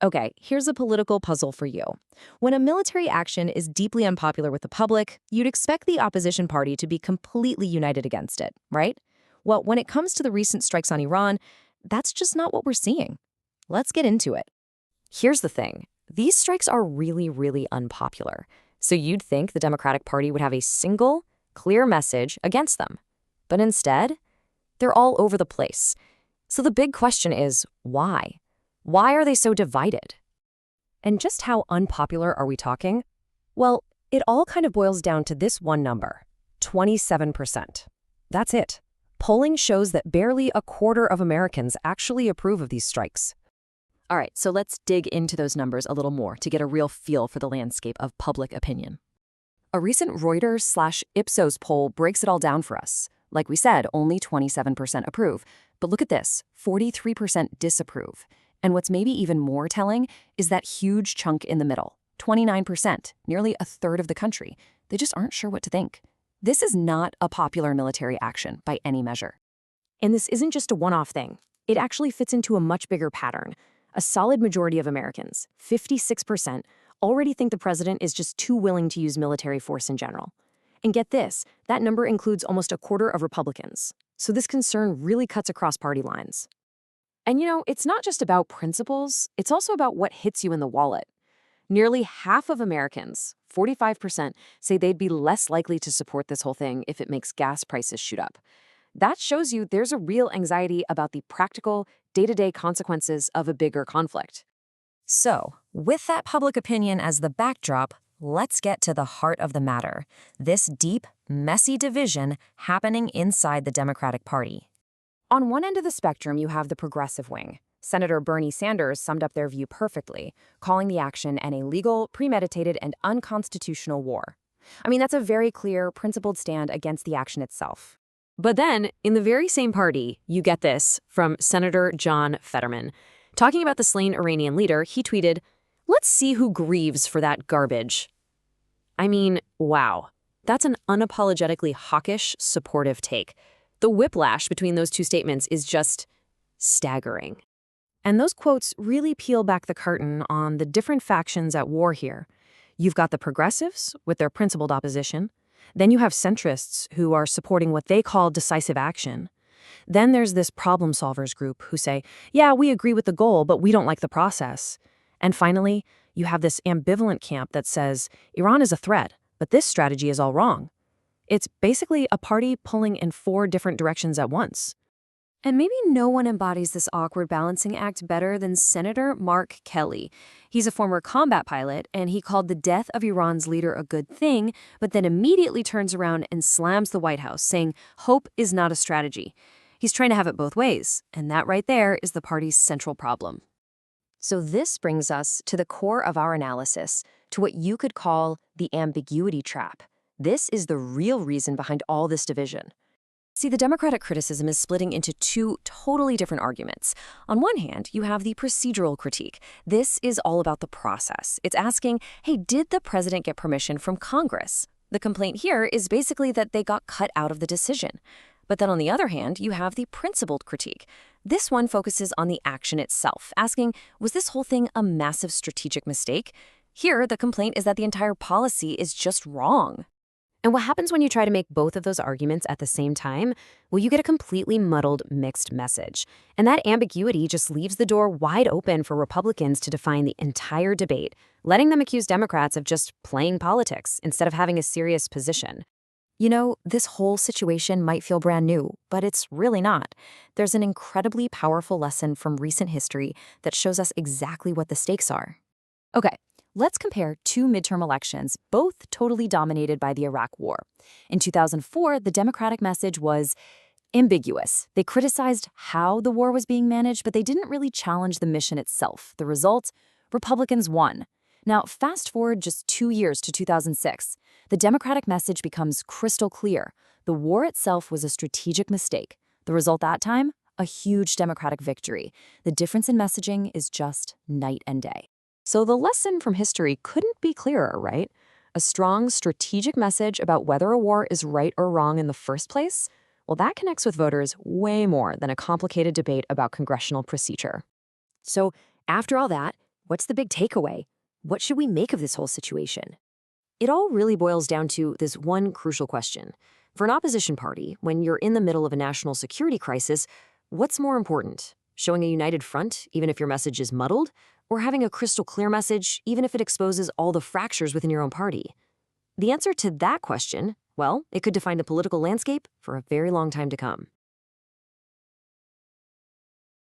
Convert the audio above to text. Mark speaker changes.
Speaker 1: Okay, here's a political puzzle for you. When a military action is deeply unpopular with the public, you'd expect the opposition party to be completely united against it, right? Well, when it comes to the recent strikes on Iran, that's just not what we're seeing. Let's get into it. Here's the thing. These strikes are really, really unpopular. So you'd think the Democratic Party would have a single, clear message against them. But instead, they're all over the place. So the big question is, why? Why are they so divided? And just how unpopular are we talking? Well, it all kind of boils down to this one number, 27%. That's it. Polling shows that barely a quarter of Americans actually approve of these strikes. All right, so let's dig into those numbers a little more to get a real feel for the landscape of public opinion. A recent Reuters/Ipsos poll breaks it all down for us. Like we said, only 27% approve. But look at this, 43% disapprove. And what's maybe even more telling is that huge chunk in the middle, 29%, nearly a third of the country. They just aren't sure what to think. This is not a popular military action by any measure. And this isn't just a one-off thing. It actually fits into a much bigger pattern. A solid majority of Americans, 56%, already think the president is just too willing to use military force in general. And get this, that number includes almost a quarter of Republicans. So this concern really cuts across party lines. And it's not just about principles, it's also about what hits you in the wallet. Nearly half of Americans, 45%, say they'd be less likely to support this whole thing if it makes gas prices shoot up. That shows you there's a real anxiety about the practical, day-to-day consequences of a bigger conflict. So, with that public opinion as the backdrop, let's get to the heart of the matter, this deep, messy division happening inside the Democratic Party. On one end of the spectrum, you have the progressive wing. Senator Bernie Sanders summed up their view perfectly, calling the action an illegal, premeditated, and unconstitutional war. I mean, that's a very clear, principled stand against the action itself. But then, in the very same party, you get this from Senator John Fetterman. Talking about the slain Iranian leader, he tweeted, "Let's see who grieves for that garbage." I mean, wow. That's an unapologetically hawkish, supportive take. The whiplash between those two statements is just staggering. And those quotes really peel back the curtain on the different factions at war here. You've got the progressives with their principled opposition. Then you have centrists who are supporting what they call decisive action. Then there's this problem solvers group who say, yeah, we agree with the goal, but we don't like the process. And finally, you have this ambivalent camp that says Iran is a threat, but this strategy is all wrong. It's basically a party pulling in 4 different directions at once. And maybe no one embodies this awkward balancing act better than Senator Mark Kelly. He's a former combat pilot, and he called the death of Iran's leader a good thing, but then immediately turns around and slams the White House, saying hope is not a strategy. He's trying to have it both ways, and that right there is the party's central problem. So this brings us to the core of our analysis, to what you could call the ambiguity trap. This is the real reason behind all this division. See, the Democratic criticism is splitting into 2 totally different arguments. On one hand, you have the procedural critique. This is all about the process. It's asking, hey, did the president get permission from Congress? The complaint here is basically that they got cut out of the decision. But then on the other hand, you have the principled critique. This one focuses on the action itself, asking, was this whole thing a massive strategic mistake? Here, the complaint is that the entire policy is just wrong. And what happens when you try to make both of those arguments at the same time? Well, you get a completely muddled, mixed message. And that ambiguity just leaves the door wide open for Republicans to define the entire debate, letting them accuse Democrats of just playing politics instead of having a serious position. This whole situation might feel brand new, but it's really not. There's an incredibly powerful lesson from recent history that shows us exactly what the stakes are. Okay. Let's compare 2 midterm elections, both totally dominated by the Iraq War. In 2004, the Democratic message was ambiguous. They criticized how the war was being managed, but they didn't really challenge the mission itself. The result? Republicans won. Now, fast forward just 2 years to 2006. The Democratic message becomes crystal clear. The war itself was a strategic mistake. The result that time? A huge Democratic victory. The difference in messaging is just night and day. So the lesson from history couldn't be clearer, right? A strong strategic message about whether a war is right or wrong in the first place? Well, that connects with voters way more than a complicated debate about congressional procedure. So after all that, What's the big takeaway? What should we make of this whole situation? It all really boils down to this one crucial question. For an opposition party, when you're in the middle of a national security crisis, what's more important? Showing a united front, even if your message is muddled, or having a crystal clear message, even if it exposes all the fractures within your own party? The answer to that question, well, it could define the political landscape for a very long time to come.